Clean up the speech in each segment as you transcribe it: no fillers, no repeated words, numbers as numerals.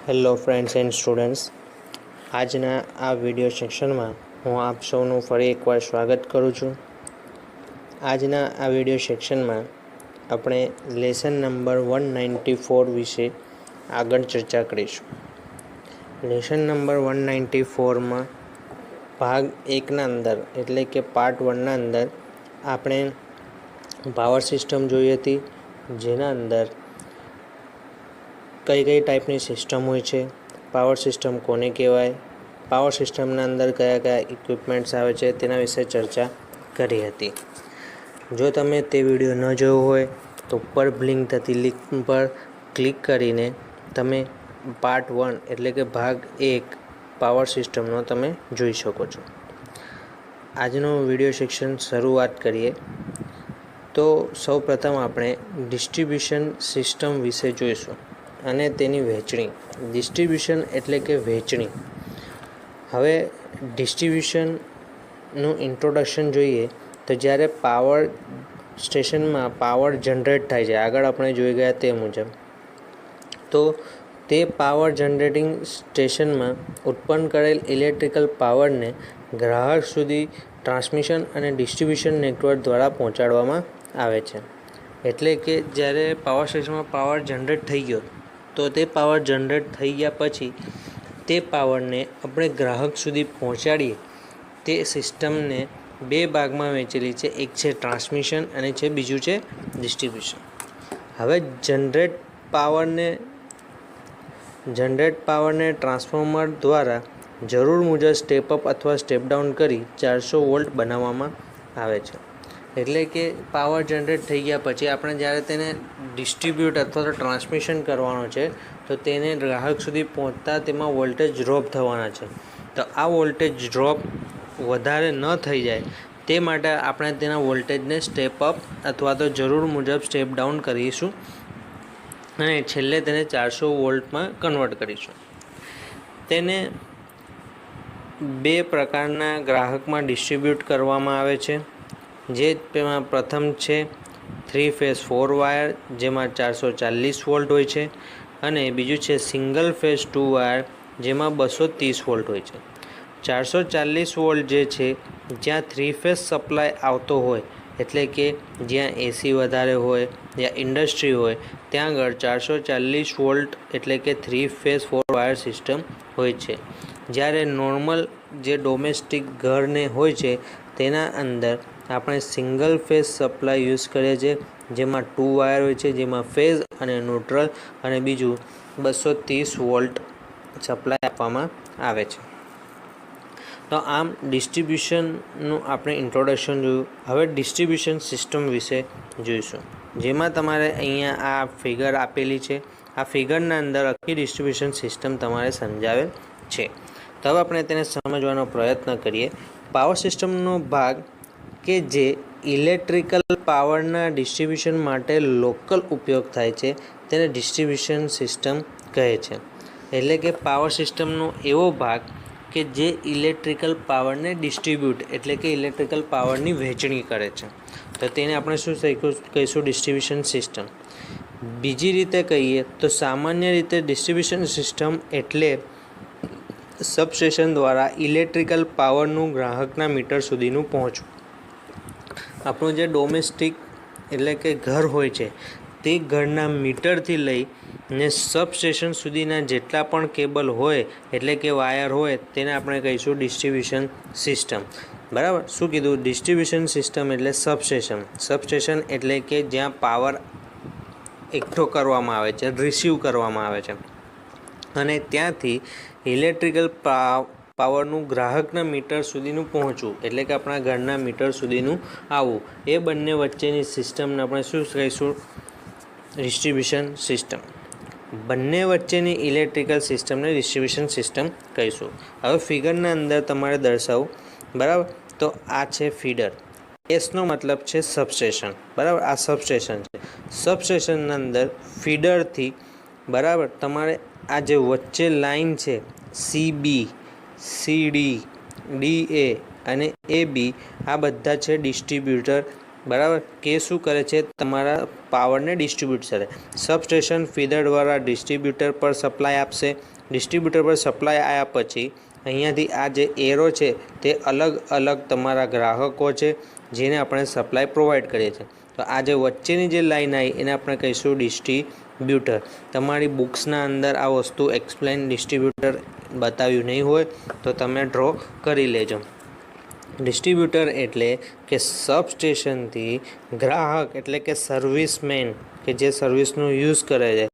Hello friends and students, આજના આ video સેક્શનમાં હું આપ સૌનું ફરી એકવાર સ્વાગત કરું છું. આજના આ વિડીયો સેક્શનમાં આપણે લેસન નંબર 194 વિશે આગળ ચર્ચા કરીશું. લેસન નંબર 194માં ભાગ 1ના અંદર એટલે કે પાર્ટ 1ના અંદર આપણે પાવર સિસ્ટમ જોઈ હતી, જેના અંદર કઈ કઈ ટાઈપની સિસ્ટમ હોય છે, પાવર સિસ્ટમ કોને કહેવાય, પાવર સિસ્ટમના અંદર કયા કયા ઇક્વિપમેન્ટ્સ આવે છે તેના વિશે ચર્ચા કરી હતી. જો તમે તે વિડીયો ન જોયો હોય તો ઉપર બ્લિંક થતી લિંક પર ક્લિક કરીને તમે પાર્ટ 1 એટલે કે ભાગ 1 પાવર સિસ્ટમનો તમે જોઈ શકો છો. આજનો વિડીયો સેક્શન શરૂઆત કરીએ તો સૌપ્રથમ આપણે ડિસ્ટ્રિબ્યુશન સિસ્ટમ વિશે જોઈશું અને તેની વહેંચણી. ડિસ્ટ્રિબ્યુશન એટલે કે વહેંચણી. હવે ડિસ્ટ્રિબ્યુશનનું ઇન્ટ્રોડક્શન જોઈએ તો જ્યારે પાવર સ્ટેશનમાં પાવર જનરેટ થાય છે, આગળ આપણે જોઈ ગયા તે મુજબ, તો તે પાવર જનરેટિંગ સ્ટેશનમાં ઉત્પન્ન કરેલ ઇલેક્ટ્રિકલ પાવરને ગ્રાહક સુધી ટ્રાન્સમિશન અને ડિસ્ટ્રિબ્યુશન નેટવર્ક દ્વારા પહોંચાડવામાં આવે છે. એટલે કે જ્યારે પાવર સ્ટેશનમાં પાવર જનરેટ થઈ ગયો તો તે પાવર જનરેટ થઈ ગયા પછી તે પાવરને આપણે ગ્રાહક સુધી પહોંચાડીએ. તે સિસ્ટમને બે ભાગમાં વહેંચેલી છે, એક છે ટ્રાન્સમિશન અને બીજું છે ડિસ્ટ્રિબ્યુશન. હવે જનરેટ પાવરને ટ્રાન્સફોર્મર દ્વારા જરૂર મુજબ સ્ટેપ અપ અથવા સ્ટેપ ડાઉન કરી 400 વોલ્ટ બનાવવામાં આવે છે. એટલે કે પાવર જનરેટ થઈ ગયા પછી આપણે જ્યારે તેને ડિસ્ટ્રીબ્યુટ અથવા તો ટ્રાન્સમિશન કરવાનો છે તો તેને ગ્રાહક સુધી પહોંચતા તેમાં વોલ્ટેજ ડ્રોપ થવાના છે. તો આ વોલ્ટેજ ડ્રોપ વધારે ન થઈ જાય તે માટે આપણે તેના વોલ્ટેજને સ્ટેપ અપ અથવા તો જરૂર મુજબ સ્ટેપ ડાઉન કરીશું અને છેલ્લે તેને 400 વોલ્ટમાં કન્વર્ટ કરીશું. તેને બે પ્રકારના ગ્રાહકમાં ડિસ્ટ્રીબ્યુટ કરવામાં આવે છે. જે તેમાં પ્રથમ છે 3 ફેઝ 4 વાયર, જેમાં 440 વોલ્ટ હોય છે, અને બીજું છે સિંગલ ફેઝ 2 વાયર, જેમાં 230 વોલ્ટ હોય છે. 440 વોલ્ટ જે છે જ્યાં 3 ફેઝ સપ્લાય આવતો હોય, એટલે કે જ્યાં એસી વધારે હોય, જ્યાં ઇન્ડસ્ટ્રી હોય, ત્યાં આગળ 440 વોલ્ટ એટલે કે 3 ફેઝ 4 વાયર સિસ્ટમ હોય છે. જ્યારે નોર્મલ જે ડોમેસ્ટિક ઘરને હોય છે તેના અંદર આપણે સિંગલ ફેઝ સપ્લાય યુઝ કરીએ છીએ, જેમાં 2 વાયર હોય છે, જેમાં ફેઝ અને ન્યુટ્રલ, અને બીજું 230 વોલ્ટ સપ્લાય આપવામાં આવે છે. તો આમ ડિસ્ટ્રિબ્યુશનનું આપણે ઇન્ટ્રોડક્શન જોયું. હવે ડિસ્ટ્રિબ્યુશન સિસ્ટમ વિશે જોઈશું, જેમાં તમારે અહીંયા આ ફિગર આપેલી છે. આ ફિગરના અંદર આખી ડિસ્ટ્રિબ્યુશન સિસ્ટમ તમારે સમજાવેલ છે. તો હવે આપણે તેને સમજવાનો પ્રયત્ન કરીએ. પાવર સિસ્ટમનો ભાગ કે જે ઇલેક્ટ્રિકલ પાવરના ડિસ્ટ્રિબ્યુશન માટે લોકલ ઉપયોગ થાય છે તેને ડિસ્ટ્રિબ્યુશન સિસ્ટમ કહે છે. એટલે કે પાવર સિસ્ટમનો એવો ભાગ કે જે ઇલેક્ટ્રિકલ પાવરને ડિસ્ટ્રીબ્યુટ એટલે કે ઇલેક્ટ્રિકલ પાવરની વહેંચણી કરે છે, તો તેને આપણે શું કહીશું? Distribution system. બીજી રીતે કહીએ તો સામાન્ય રીતે ડિસ્ટ્રિબ્યુશન સિસ્ટમ એટલે સબસ્ટેશન દ્વારા ઇલેક્ટ્રિકલ પાવરનું ગ્રાહકના મીટર સુધીનું પહોંચવું. આપણું જે ડોમેસ્ટિક એટલે કે ઘર હોય છે તે ઘરના મીટરથી લઈને સબસ્ટેશન સુધીના જેટલા પણ કેબલ હોય એટલે કે વાયર હોય તેને આપણે કહીશું ડિસ્ટ્રિબ્યુશન સિસ્ટમ. બરાબર? શું કીધું? ડિસ્ટ્રિબ્યુશન સિસ્ટમ એટલે સબસ્ટેશન. સબસ્ટેશન એટલે કે જ્યાં પાવર એકઠો કરવામાં આવે છે, રિસીવ કરવામાં આવે છે, અને ત્યાંથી ઇલેક્ટ્રિકલ પાવરનું ગ્રાહકના મીટર સુધીનું પહોંચવું, એટલે કે આપણા ઘરના મીટર સુધીનું આવવું. એ બંને વચ્ચેની સિસ્ટમને આપણે શું કહીશું? Distribution system. બંને વચ્ચેની ઇલેક્ટ્રિકલ સિસ્ટમને ડિસ્ટ્રિબ્યુશન સિસ્ટમ કહીશું. હવે ફિગરના અંદર તમારે દર્શાવું. બરાબર? તો આ છે ફીડર. એસનો મતલબ છે સબસ્ટેશન. બરાબર? આ સબસ્ટેશન છે. સબસ્ટેશનના અંદર ફીડરથી બરાબર તમારે આ જે વચ્ચે લાઈન છે CB, CD, DA અને AB, આ બધા છે ડિસ્ટ્રીબ્યુટર. બરાબર? કે શું કરે છે? તમારા પાવરને ડિસ્ટ્રીબ્યુટ કરે. સબસ્ટેશન ફીડર દ્વારા ડિસ્ટ્રીબ્યુટર પર સપ્લાય આપશે ડિસ્ટ્રીબ્યુટર પર સપ્લાય આવ્યા પછી અહીંયાથી આ જે એરો છે તે અલગ અલગ તમારા ગ્રાહકો છે જેને આપણે સપ્લાય પ્રોવાઈડ કરીએ છીએ. તો આ જે વચ્ચેની જે લાઈન આવી એને આપણે કહીશું ડિસ્ટ્રીબ્યુટર. તમારી બુક્સના અંદર આ વસ્તુ એક્સપ્લેન ડિસ્ટ્રીબ્યુટર બતાવ્યું નહીં હોય તો તમે ડ્રો કરી લેજો. ડિસ્ટ્રીબ્યુટર એટલે કે સબસ્ટેશનથી ગ્રાહક એટલે કે સર્વિસમેન કે જે સર્વિસનો યુઝ કરે છે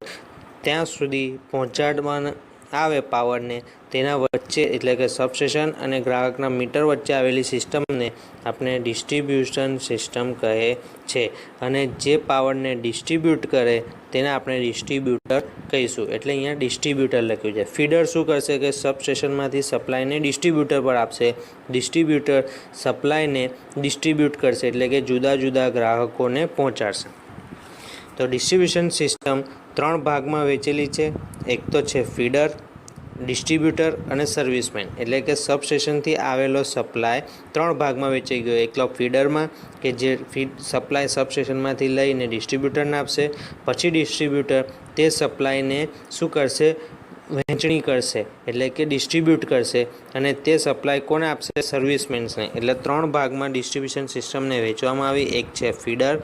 ત્યાં સુધી પહોંચાડવાના આવે પાવરને, તેના વચ્ચે એટલે કે સબસ્ટેશન અને ગ્રાહકના મીટર વચ્ચે આવેલી સિસ્ટમને આપણે ડિસ્ટ્રીબ્યુશન સિસ્ટમ કહે છે. અને જે પાવરને ડિસ્ટ્રીબ્યુટ કરે તેને આપણે ડિસ્ટ્રીબ્યુટર કહીશું. એટલે અહીંયા ડિસ્ટ્રીબ્યુટર લખ્યું છે. ફીડર શું કરશે કે સબસ્ટેશનમાંથી સપ્લાયને ડિસ્ટ્રીબ્યુટર પર આપશે. ડિસ્ટ્રીબ્યુટર સપ્લાયને ડિસ્ટ્રીબ્યુટ કરશે એટલે કે જુદા જુદા ગ્રાહકોને પહોંચાડશે. તો ડિસ્ટ્રીબ્યુશન સિસ્ટમ 3 ભાગમાં વહેંચેલી છે. એક તો છે ફીડર, ડિસ્ટ્રીબ્યુટર અને સર્વિસમેન. એટલે કે સબસ્ટેશનથી આવેલો સપ્લાય 3 ભાગમાં વહેંચાઈ ગયો. એકલો ફીડરમાં કે જે સપ્લાય સબસ્ટેશનમાંથી લઈને ડિસ્ટ્રીબ્યુટરને આપશે. પછી ડિસ્ટ્રીબ્યુટર તે સપ્લાયને શું કરશે, વહેંચણી કરશે એટલે કે ડિસ્ટ્રીબ્યુટ કરશે અને તે સપ્લાય કોને આપશે, સર્વિસમેન્સને. એટલે 3 ભાગમાં ડિસ્ટ્રીબ્યુશન સિસ્ટમને વહેંચવામાં આવી. એક છે ફીડર,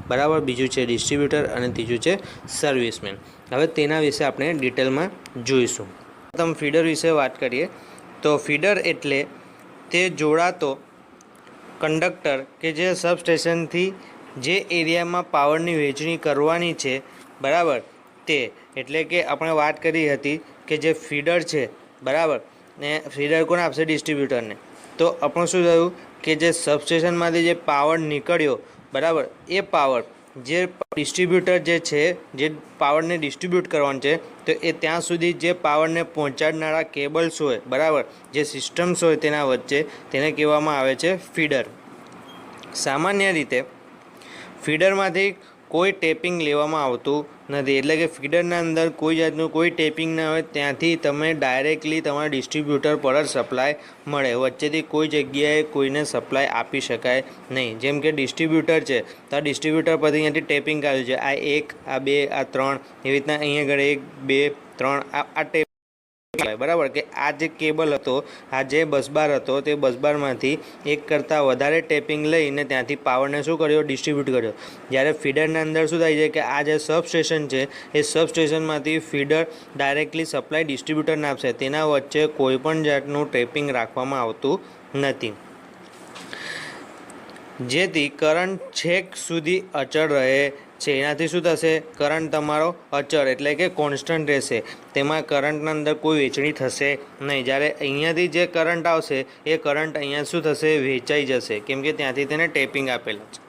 બરાબર, બીજું છે ડિસ્ટ્રીબ્યુટર અને ત્રીજું છે સર્વિસમેન. હવે તેના વિશે આપણે ડિટેલમાં જોઈશું. પ્રથમ ફીડર વિશે વાત કરીએ તો ફીડર એટલે તે જોડાતો કંડક્ટર કે જે સબસ્ટેશનથી જે એરિયામાં પાવરની વહેંચણી કરવાની છે, બરાબર, તે. એટલે કે આપણે વાત કરી હતી કે જે ફીડર છે, બરાબર, ને ફીડર કોને આપશે, ડિસ્ટ્રીબ્યુટરને. તો આપણું શું થયું કે જે સબસ્ટેશનમાંથી જે પાવર નીકળ્યો, બરાબર, એ પાવર જે ડિસ્ટ્રીબ્યુટર જે છે જે પાવરને ડિસ્ટ્રીબ્યુટ કરવાનું છે તો એ ત્યાં સુધી જે પાવરને પહોંચાડનારા કેબલ્સ હોય, બરાબર, જે સિસ્ટમ્સ હોય તેના વચ્ચે, તેને કહેવામાં આવે છે ફીડર. સામાન્ય રીતે ફીડરમાંથી કોઈ ટેપિંગ લેવામાં આવતું નથી. એટલે કે ફીડરના અંદર કોઈ જાતનું કોઈ ટેપિંગ ના હોય, ત્યાંથી તમે ડાયરેક્ટલી તમારા ડિસ્ટ્રીબ્યુટર પર જ સપ્લાય મળે. વચ્ચેથી કોઈ જગ્યાએ કોઈને સપ્લાય આપી શકાય નહીં. જેમ કે ડિસ્ટ્રીબ્યુટર છે તો આ ડિસ્ટ્રીબ્યુટર પરથી અહીંયાથી ટેપિંગ કાઢ્યું છે, આ 1, આ 2, આ 3, એવી રીતના અહીંયા આગળ 1, 2, 3 આ ટેપ, બરાબર, કે આ જે કેબલ હતો, આ જે બસબાર હતો, તે બસબારમાંથી એક કરતાં વધારે ટેપિંગ લઈને ત્યાંથી પાવરને શું કર્યો, ડિસ્ટ્રીબ્યુટ કર્યો. જ્યારે ફીડરના અંદર શું થાય છે કે આ જે સબસ્ટેશન છે એ સબસ્ટેશનમાંથી ફીડર ડાયરેક્ટલી સપ્લાય ડિસ્ટ્રીબ્યુટરને આપશે. તેના વચ્ચે કોઈ પણ જાતનું ટેપિંગ રાખવામાં આવતું નથી, જેથી કરંટ છેક સુધી અચળ રહે છે. એનાથી શું થશે, કરંટ તમારો અચળ એટલે કે કોન્સ્ટન્ટ રહેશે. તેમાં કરંટના અંદર કોઈ વહેંચણી થશે નહીં. જ્યારે અહીંયાથી જે કરંટ આવશે એ કરંટ અહીંયા શું થશે, વહેંચાઈ જશે, કેમ કે ત્યાંથી તેને ટેપિંગ આપેલા છે.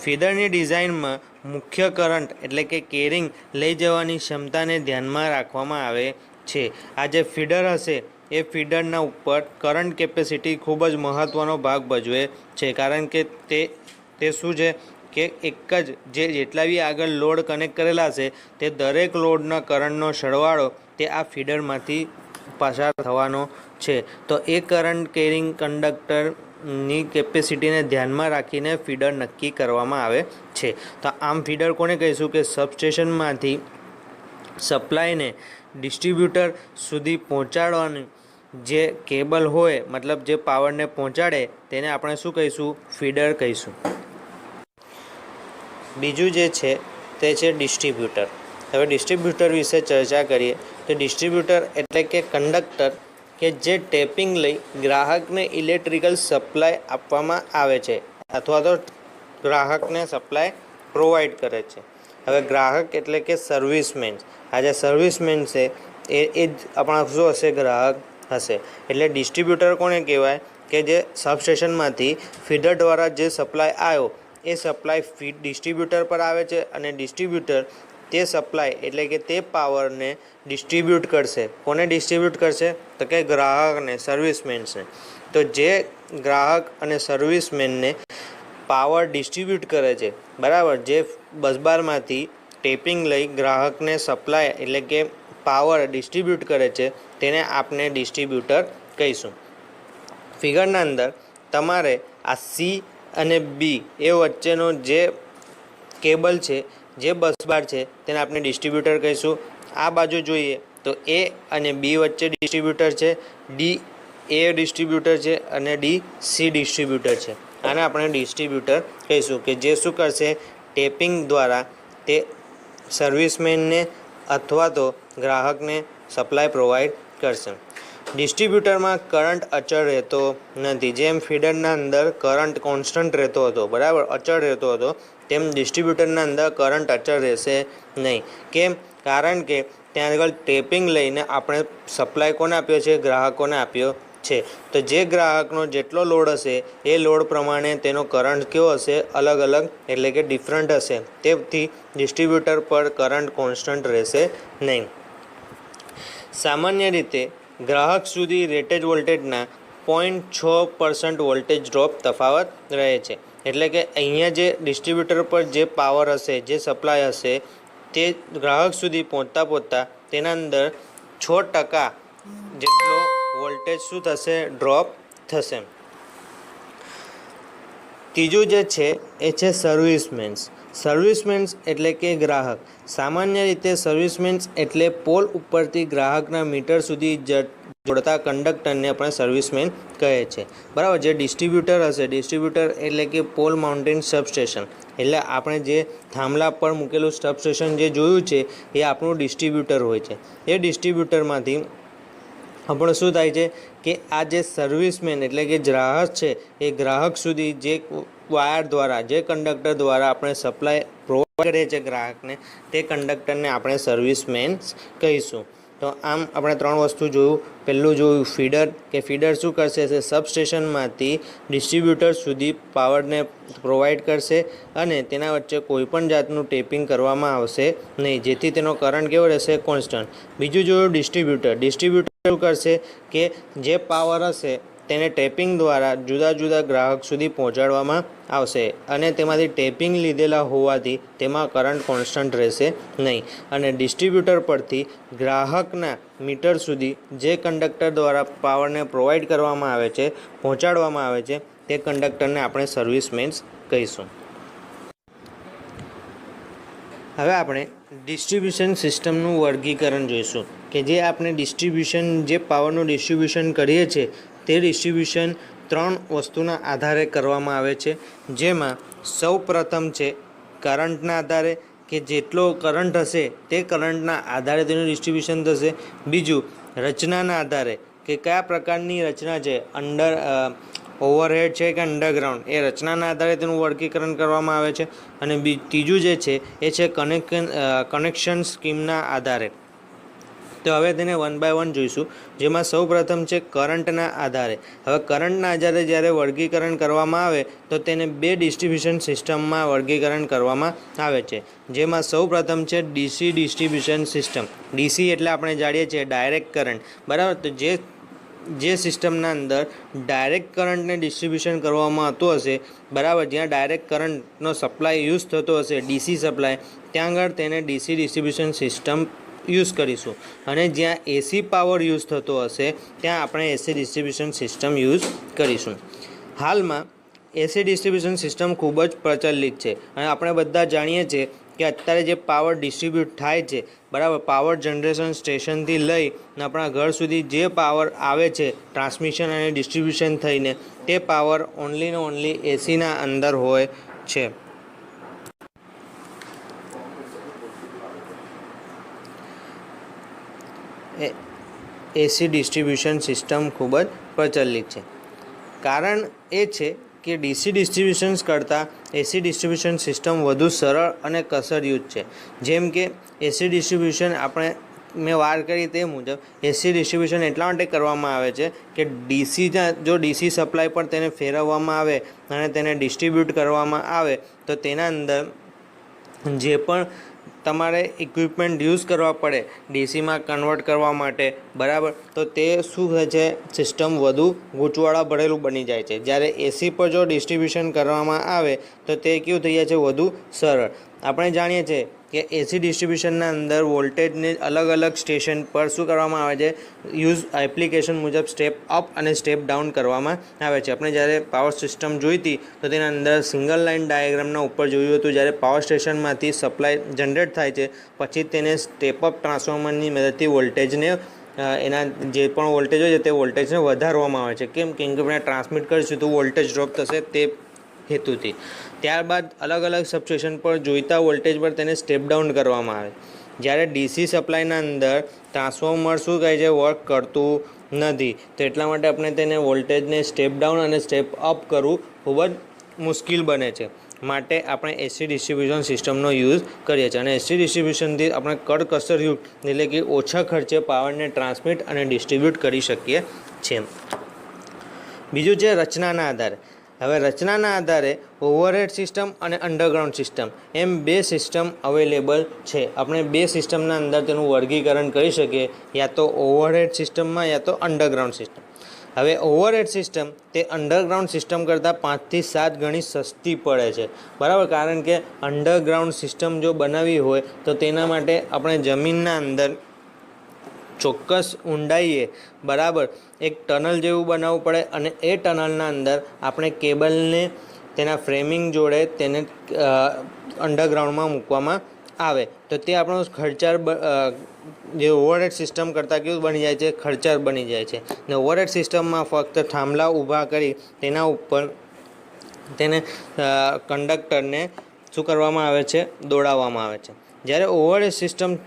ફીડરની ડિઝાઇનમાં મુખ્ય કરંટ એટલે કે કેરિંગ લઈ જવાની ક્ષમતાને ધ્યાનમાં રાખવામાં આવે છે. આ જે ફીડર હશે એ ફીડરના ઉપર કરંટ કેપેસિટી ખૂબ જ મહત્ત્વનો ભાગ ભજવે છે. કારણ કે તે શું છે કે એક જ જેટલા બી આગળ લોડ કનેક્ટ કરેલા હશે તે દરેક લોડના કરંટનો સરવાળો તે આ ફીડરમાંથી પસાર થવાનો છે. તો એ કરંટ કેરિંગ કંડક્ટરની કેપેસિટીને ધ્યાનમાં રાખીને ફીડર નક્કી કરવામાં આવે છે. તો આમ ફીડર કોને કહીશું કે સબસ્ટેશનમાંથી સપ્લાયને ડિસ્ટ્રીબ્યુટર સુધી પહોંચાડવાની જે કેબલ હોય, મતલબ જે પાવરને પહોંચાડે, તેને આપણે શું કહીશું, ફીડર કહીશું. બીજું જે છે તે છે ડિસ્ટ્રીબ્યુટર. હવે ડિસ્ટ્રીબ્યુટર વિશે ચર્ચા કરીએ તો ડિસ્ટ્રીબ્યુટર એટલે કે કંડક્ટર કે જે ટેપિંગ લઈ ગ્રાહકને ઇલેક્ટ્રિકલ સપ્લાય આપવામાં આવે છે અથવા તો ગ્રાહકને સપ્લાય પ્રોવાઈડ કરે છે. હવે ગ્રાહક એટલે કે સર્વિસમેન. આ જે સર્વિસમેન છે એ જ આપણા શું હશે, ગ્રાહક હશે. એટલે ડિસ્ટ્રીબ્યુટર કોને કહેવાય કે જે સબસ્ટેશનમાંથી ફીડર દ્વારા જે સપ્લાય આવ્યો એ સપ્લાય ડિસ્ટ્રીબ્યુટર પર આવે છે અને ડિસ્ટ્રીબ્યુટર તે સપ્લાય એટલે કે તે પાવરને ડિસ્ટ્રીબ્યુટ કરશે. કોને ડિસ્ટ્રીબ્યુટ કરશે તો કે ગ્રાહકને, સર્વિસમેન્સને. તો જે ગ્રાહક અને સર્વિસમેનને પાવર ડિસ્ટ્રીબ્યુટ કરે છે, બરાબર, જે બસબારમાંથી ટેપિંગ લઈ ગ્રાહકને સપ્લાય એટલે કે પાવર ડિસ્ટ્રીબ્યુટ કરે છે, તેને આપણે ડિસ્ટ્રીબ્યુટર કહીશું. ફિગરના અંદર તમારે આ સી અને બી એ વચ્ચેનો જે કેબલ છે, જે બસબાર છે, તેને આપણે ડિસ્ટ્રીબ્યુટર કહીશું. આ બાજુ જોઈએ તો એ અને બી વચ્ચે ડિસ્ટ્રીબ્યુટર છે, ડી એ ડિસ્ટ્રીબ્યુટર છે અને ડી સી ડિસ્ટ્રીબ્યુટર છે. આને આપણે ડિસ્ટ્રીબ્યુટર કહીશું કે જે શું કરશે, ટેપિંગ દ્વારા તે સર્વિસમેનને અથવા તો ગ્રાહકને સપ્લાય પ્રોવાઈડ કરશે. ડિસ્ટ્રીબ્યુટરમાં કરંટ અચળ રહેતો નથી. જેમ ફીડરના અંદર કરંટ કોન્સ્ટન્ટ રહેતો હતો, બરાબર, અચળ રહેતો હતો, તેમ ડિસ્ટ્રીબ્યુટરના અંદર કરંટ અચળ રહેશે નહીં. કેમ? કારણ કે ત્યાં આગળ ટેપિંગ લઈને આપણે સપ્લાય કોને આપ્યો છે? ગ્રાહકોને આપ્યો છે. તો જે ગ્રાહકનો જેટલો લોડ હશે એ લોડ પ્રમાણે તેનો કરંટ કેવો હશે? અલગ અલગ, એટલે કે ડિફરન્ટ હશે. તેથી ડિસ્ટ્રીબ્યુટર પર કરંટ કોન્સ્ટન્ટ રહેશે નહીં. સામાન્ય રીતે ગ્રાહક સુધી રેટેજ વોલ્ટેજના 0.6% વોલ્ટેજ ડ્રોપ તફાવત રહે છે. એટલે કે અહીંયા જે ડિસ્ટ્રીબ્યુટર પર જે પાવર હશે, જે સપ્લાય હશે, તે ગ્રાહક સુધી પહોંચતા તેના અંદર 6% જેટલો વોલ્ટેજ શું થશે? ડ્રોપ થશે. ત્રીજું જે છે એ છે સર્વિસમેન્સ. સર્વિસમેન્સ એટલે કે ગ્રાહક. સામાન્ય રીતે સર્વિસમેન્સ એટલે પોલ ઉપરથી ગ્રાહકના મીટર સુધી જોડતા કંડક્ટરને આપણે સર્વિસમેન કહે છે, બરાબર. જે ડિસ્ટ્રીબ્યુટર હશે, ડિસ્ટ્રીબ્યુટર એટલે કે પોલ માઉન્ટેન સબસ્ટેશન, એટલે આપણે જે થાંભલા પર મૂકેલું સબસ્ટેશન જે જોયું છે એ આપણું ડિસ્ટ્રીબ્યુટર હોય છે. એ ડિસ્ટ્રીબ્યુટરમાંથી આપણે શું થાય છે કે આ જે સર્વિસમેન એટલે કે ગ્રાહક છે એ ગ્રાહક સુધી જે વાયર દ્વારા, જે કંડક્ટર દ્વારા આપણે સપ્લાય પ્રોવાઈડ કરીએ છીએ ગ્રાહકને, તે કંડક્ટરને આપણે સર્વિસમેન કહીશું. તો આમ આપણે 3 વસ્તુ જોયું. પહેલું જોયું ફીડર, કે ફીડર શું કરશે? સબસ્ટેશનમાંથી ડિસ્ટ્રીબ્યુટર સુધી પાવરને પ્રોવાઈડ કરશે અને તેના વચ્ચે કોઈપણ જાતનું ટેપિંગ કરવામાં આવશે નહીં, જેથી તેનો કરંટ કેવો રહેશે? કોન્સ્ટન્ટ. બીજું જોયું ડિસ્ટ્રીબ્યુટર. ડિસ્ટ્રીબ્યુટર શું કરશે કે જે પાવર હશે તેને ટેપિંગ દ્વારા જુદા જુદા ગ્રાહક સુધી પહોંચાડવામાં આવશે અને તેમાંથી ટેપિંગ લીધેલા હોવાથી તેમાં કરંટ કોન્સ્ટન્ટ રહેશે નહીં. અને ડિસ્ટ્રીબ્યુટર પરથી ગ્રાહકના મીટર સુધી જે કંડક્ટર દ્વારા પાવરને પ્રોવાઈડ કરવામાં આવે છે, પહોંચાડવામાં આવે છે, તે કંડક્ટરને આપણે સર્વિસમેન્સ કહીશું. હવે આપણે ડિસ્ટ્રીબ્યુશન સિસ્ટમનું વર્ગીકરણ જોઈશું કે જે આપણે ડિસ્ટ્રીબ્યુશન, જે પાવરનું ડિસ્ટ્રીબ્યુશન કરીએ છીએ તે ડિસ્ટ્રીબ્યુશન 3 વસ્તુના આધારે કરવામાં આવે છે. જેમાં સૌ પ્રથમ છે કરંટના આધારે, કે જેટલો કરંટ હશે તે કરંટના આધારે તેનું ડિસ્ટ્રીબ્યુશન થશે. બીજું રચનાના આધારે, કે કયા પ્રકારની રચના છે, ઓવરહેડ છે કે અંડરગ્રાઉન્ડ, એ રચનાના આધારે તેનું વર્ગીકરણ કરવામાં આવે છે. અને ત્રીજું જે છે એ છે કનેક્શન સ્કીમના આધારે. તો હવે તેને 1 by 1 જોઈશું. જેમાં સૌ પ્રથમ છે કરંટના આધારે. હવે કરંટના આધારે જ્યારે વર્ગીકરણ કરવામાં આવે તો તેને 2 ડિસ્ટ્રીબ્યુશન સિસ્ટમમાં વર્ગીકરણ કરવામાં આવે છે. જેમાં સૌ પ્રથમ છે ડીસી ડિસ્ટ્રીબ્યુશન સિસ્ટમ. ડીસી એટલે આપણે જાણીએ છીએ ડાયરેક્ટ કરંટ, બરાબર. તો જે સિસ્ટમના અંદર ડાયરેક્ટ કરંટને ડિસ્ટ્રીબ્યુશન કરવામાં આવતું હશે, બરાબર, જ્યાં ડાયરેક્ટ કરંટનો સપ્લાય યુઝ થતો હશે, ડીસી સપ્લાય, ત્યાં આગળ તેને ડીસી ડિસ્ટ્રીબ્યુશન સિસ્ટમ યુઝ કરીશું. અને જ્યાં એસી પાવર યુઝ થતો હશે ત્યાં આપણે એસી ડિસ્ટ્રીબ્યુશન સિસ્ટમ યુઝ કરીશું. હાલમાં એસી ડિસ્ટ્રીબ્યુશન સિસ્ટમ ખૂબ જ પ્રચલિત છે અને આપણે બધા જાણીએ છીએ કે અત્યારે જે પાવર ડિસ્ટ્રીબ્યુટ થાય છે, બરાબર, પાવર જનરેશન સ્ટેશનથી લઈને આપણા ઘર સુધી જે પાવર આવે છે ટ્રાન્સમિશન અને ડિસ્ટ્રીબ્યુશન થઈને, તે પાવર ઓન્લી ને ઓન્લી એસીના અંદર હોય છે. એસી ડિસ્ટ્રીબ્યુશન સિસ્ટમ ખૂબ જ પ્રચલિત છે. કારણ એ છે કે ડીસી ડિસ્ટ્રીબ્યુશન્સ કરતાં એસી ડિસ્ટ્રીબ્યુશન સિસ્ટમ વધુ સરળ અને કસરયુક્ત છે. જેમ કે એસી ડિસ્ટ્રીબ્યુશન મેં વાર કરી તે મુજબ એસી ડિસ્ટ્રીબ્યુશન એટલા માટે કરવામાં આવે છે કે જો ડીસી સપ્લાય પર તેને ફેરવવામાં આવે અને તેને ડિસ્ટ્રીબ્યુટ કરવામાં આવે તો તેના અંદર જે પણ તમારે ઇક્વિપમેન્ટ યુઝ કરવા પડે ડીસીમાં કન્વર્ટ કરવા માટે, બરાબર, તો તે શું થાય છે, સિસ્ટમ વધુ ગૂંચવાડા ભરેલું બની જાય છે. જ્યારે એસી પર જો ડિસ્ટ્રીબ્યુશન કરવામાં આવે તો તે કેવું થઈ જાય છે, વધુ સરળ. આપણે જાણીએ છીએ કે એસી ડિસ્ટ્રીબ્યુશનના અંદર વોલ્ટેજને અલગ અલગ સ્ટેશન પર શું કરવામાં આવે છે, યુઝ એપ્લિકેશન મુજબ સ્ટેપ અપ અને સ્ટેપ ડાઉન કરવામાં આવે છે. આપણે જ્યારે પાવર સિસ્ટમ જોઈ હતી તો તેના અંદર સિંગલ લાઇન ડાયાગ્રામના ઉપર જોયું હતું, જ્યારે પાવર સ્ટેશનમાંથી સપ્લાય જનરેટ થાય છે પછી તેને સ્ટેપ અપ ટ્રાન્સફોર્મરની મદદથી વોલ્ટેજને એના જે પણ વોલ્ટેજ હોય છે તે વોલ્ટેજને વધારવામાં આવે છે. કેમ કે આપણે ટ્રાન્સમિટ કરીશું તો વોલ્ટેજ ડ્રોપ થશે તે હેતુથી. ત્યારબાદ અલગ અલગ સબસ્ટેશન પર જોઈતા વોલ્ટેજ પર તેને સ્ટેપ ડાઉન કરવામાં આવે. જ્યારે ડીસી સપ્લાયના અંદર ટ્રાન્સફોર્મર શું કહે છે, વર્ક કરતું નથી, તો એટલા માટે આપણે તેને વોલ્ટેજને સ્ટેપ ડાઉન અને સ્ટેપ અપ કરવું ખૂબ જ મુશ્કેલ બને છે. માટે આપણે એસી ડિસ્ટ્રીબ્યુશન સિસ્ટમનો યુઝ કરીએ છીએ અને એસી ડિસ્ટ્રીબ્યુશનથી આપણે કરકસરયુક્ત એટલે કે ઓછા ખર્ચે પાવરને ટ્રાન્સમિટ અને ડિસ્ટ્રીબ્યુટ કરી શકીએ છીએ. બીજું છે રચનાના આધારે. હવે રચનાના આધારે ઓવરહેડ સિસ્ટમ અને અંડરગ્રાઉન્ડ સિસ્ટમ એમ બે સિસ્ટમ અવેલેબલ છે. આપણે બે સિસ્ટમના અંદર તેનું વર્ગીકરણ કરી શકીએ, યા તો ઓવરહેડ સિસ્ટમમાં યા તો અંડરગ્રાઉન્ડ સિસ્ટમ. હવે ઓવરહેડ સિસ્ટમ તે અંડરગ્રાઉન્ડ સિસ્ટમ કરતાં 5 થી 7 ગણી સસ્તી પડે છે, બરાબર. કારણ કે અંડરગ્રાઉન્ડ સિસ્ટમ જો બનાવવી હોય તો તેના માટે આપણે જમીનના અંદર ચોક્કસ ઊંડાઈએ બરાબર એક ટનલ જેવું બનાવવું પડે અને એ ટનલના અંદર આપણે કેબલને તેના ફ્રેમિંગ જોડે તેને અંડરગ્રાઉન્ડમાં મૂકવામાં આવે તો તે આપણો ખર્ચાળ જે ઓવરહેડ સિસ્ટમ કરતાં કેવું બની જાય છે, ખર્ચાળ બની જાય છે. ને ઓવરહેડ સિસ્ટમમાં ફક્ત થાંભલા ઊભા કરી તેના ઉપર તેને કંડક્ટરને શું કરવામાં આવે છે, દોડાવવામાં આવે છે. જ્યારે ઓવરહેડ સિસ્ટમ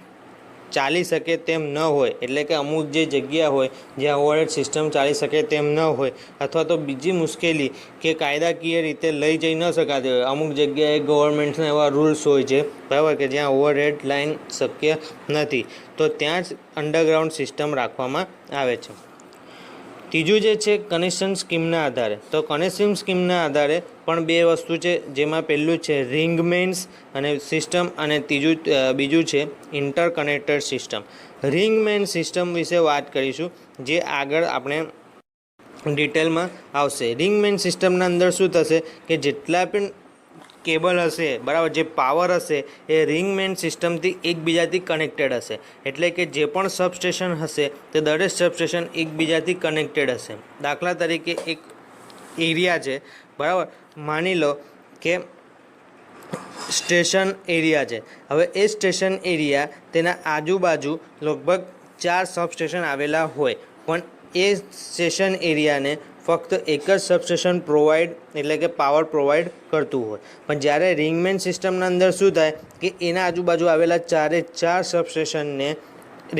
ચાલી શકે તેમ ન હોય, એટલે કે અમુક જે જગ્યા હોય જ્યાં ઓવરહેડ સિસ્ટમ ચાલી શકે તેમ ન હોય, અથવા તો બીજી મુશ્કેલી કે કાયદાકીય રીતે લઈ જઈ ન શકાતી હોય, અમુક જગ્યાએ ગવર્મેન્ટ્સના એવા રૂલ્સ હોય છે બરાબર કે જ્યાં ઓવરહેડ લાઇન શક્ય નથી, તો ત્યાં જ અંડરગ્રાઉન્ડ સિસ્ટમ રાખવામાં આવે છે. ત્રીજું જે છે કનેક્શન સ્કીમના આધારે. તો કનેક્શન સ્કીમના આધારે પણ બે વસ્તુ છે, જેમાં પહેલું છે રિંગ મેઇન્સ અને સિસ્ટમ અને બીજું છે interconnected system. Ring main system વિશે વાત કરીશું, જે આગળ આપણે ડિટેલમાં આવશે. રિંગ મેઇન સિસ્ટમના અંદર શું થશે કે જેટલા પણ કેબલ હશે બરાબર, જે પાવર હશે એ રિંગ મેઇન સિસ્ટમથી એકબીજાથી કનેક્ટેડ હશે. એટલે કે જે પણ સબસ્ટેશન હશે તે દરેક સબસ્ટેશન એકબીજાથી કનેક્ટેડ હશે. દાખલા તરીકે એક એરિયા છે બરાબર, માની લો કે સ્ટેશન એરિયા છે. હવે એ સ્ટેશન એરિયા તેના આજુબાજુ લગભગ 4 સબસ્ટેશન આવેલા હોય, પણ એ સ્ટેશન એરિયાને ફક્ત એક જ સબસ્ટેશન પ્રોવાઈડ એટલે કે પાવર પ્રોવાઈડ કરતું હોય. પણ જ્યારે રિંગ મેઇન સિસ્ટમના અંદર શું થાય કે એના આજુબાજુ આવેલા 4 સબસ્ટેશનને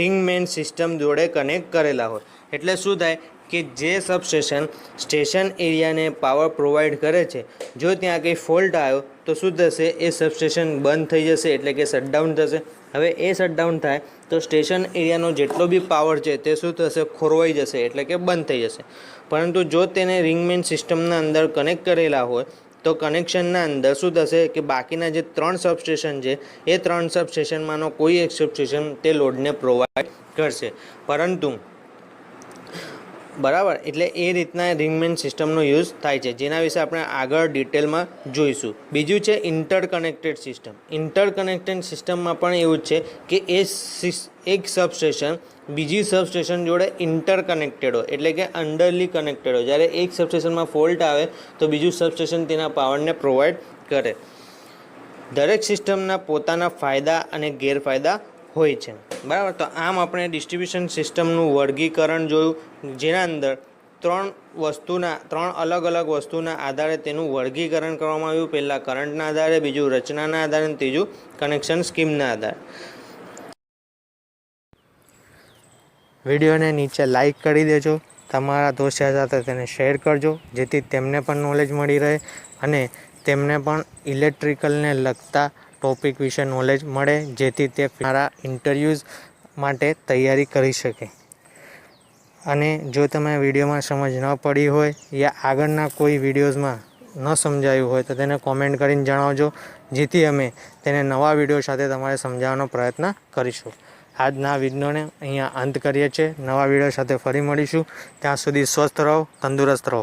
રિંગ મેઇન સિસ્ટમ જોડે કનેક્ટ કરેલા હોય. એટલે શું થાય કે જે સબસ્ટેશન સ્ટેશન એરિયાને પાવર પ્રોવાઈડ કરે છે, જો ત્યાં કંઈ ફોલ્ટ આવ્યો તો શું થશે, એ સબસ્ટેશન બંધ થઈ જશે એટલે કે શટડાઉન થશે. હવે એ શટડાઉન થાય તો સ્ટેશન એરિયાનો જેટલો બી પાવર છે તે શું થશે, ખોરવાઈ જશે એટલે કે બંધ થઈ જશે. પરંતુ જો તેને રિંગ મેઇન સિસ્ટમના અંદર કનેક્ટ કરેલા હોય તો કનેક્શનના અંદર શું થશે કે બાકીના જે 3 સબસ્ટેશન છે એ 3 સબસ્ટેશનમાંનો કોઈ એક સબસ્ટેશન તે લોડને પ્રોવાઈડ કરશે. પરંતુ બરાબર, એટલે એ રીતના રિંગ મેઇન સિસ્ટમનો યુઝ થાય છે, જેના વિશે આપણે આગળ ડિટેલમાં જોઈશું. બીજું છે ઇન્ટરકનેક્ટેડ સિસ્ટમ. ઇન્ટરકનેક્ટેડ સિસ્ટમમાં પણ એવું જ છે કે એક સબસ્ટેશન બીજી સબસ્ટેશન જોડે ઇન્ટરકનેક્ટેડ હોય, એટલે કે અંડરલી કનેક્ટેડ હોય. જ્યારે એક સબસ્ટેશનમાં ફોલ્ટ આવે તો બીજું સબસ્ટેશન તેના પાવરને પ્રોવાઈડ કરે. દરેક સિસ્ટમના પોતાના ફાયદા અને ગેરફાયદા હોય છે બરાબર. તો આમ આપણે ડિસ્ટ્રીબ્યુશન સિસ્ટમનું વર્ગીકરણ જોયું, જેના અંદર 3 અલગ અલગ વસ્તુના આધારે તેનું વર્ગીકરણ કરવામાં આવ્યું. પહેલાં કરંટના આધારે, બીજું રચનાના આધારે અને ત્રીજું કનેક્શન સ્કીમના આધારે. વિડીયોને નીચે લાઈક કરી દેજો, તમારા દોસ્તો સાથે તેને શેર કરજો, જેથી તેમને પણ નોલેજ મળી રહે અને તેમને પણ ઇલેક્ટ્રિકલને લગતા ટોપિક વિશે નોલેજ મળે, જેથી તે મારા ઇન્ટરવ્યૂઝ માટે તૈયારી કરી શકે. અને જો તમે વિડીયોમાં સમજ ન પડી હોય યા આગળના કોઈ વિડીયોઝમાં ન સમજાયું હોય તો તેને કોમેન્ટ કરીને જણાવજો, જેથી અમે તેને નવા વિડીયો સાથે તમારે સમજાવવાનો પ્રયત્ન કરીશું. આજના વિડીયોને અહીંયા અંત કરીએ છીએ. નવા વિડીયો સાથે ફરી મળીશું. ત્યાં સુધી સ્વસ્થ રહો, તંદુરસ્ત રહો.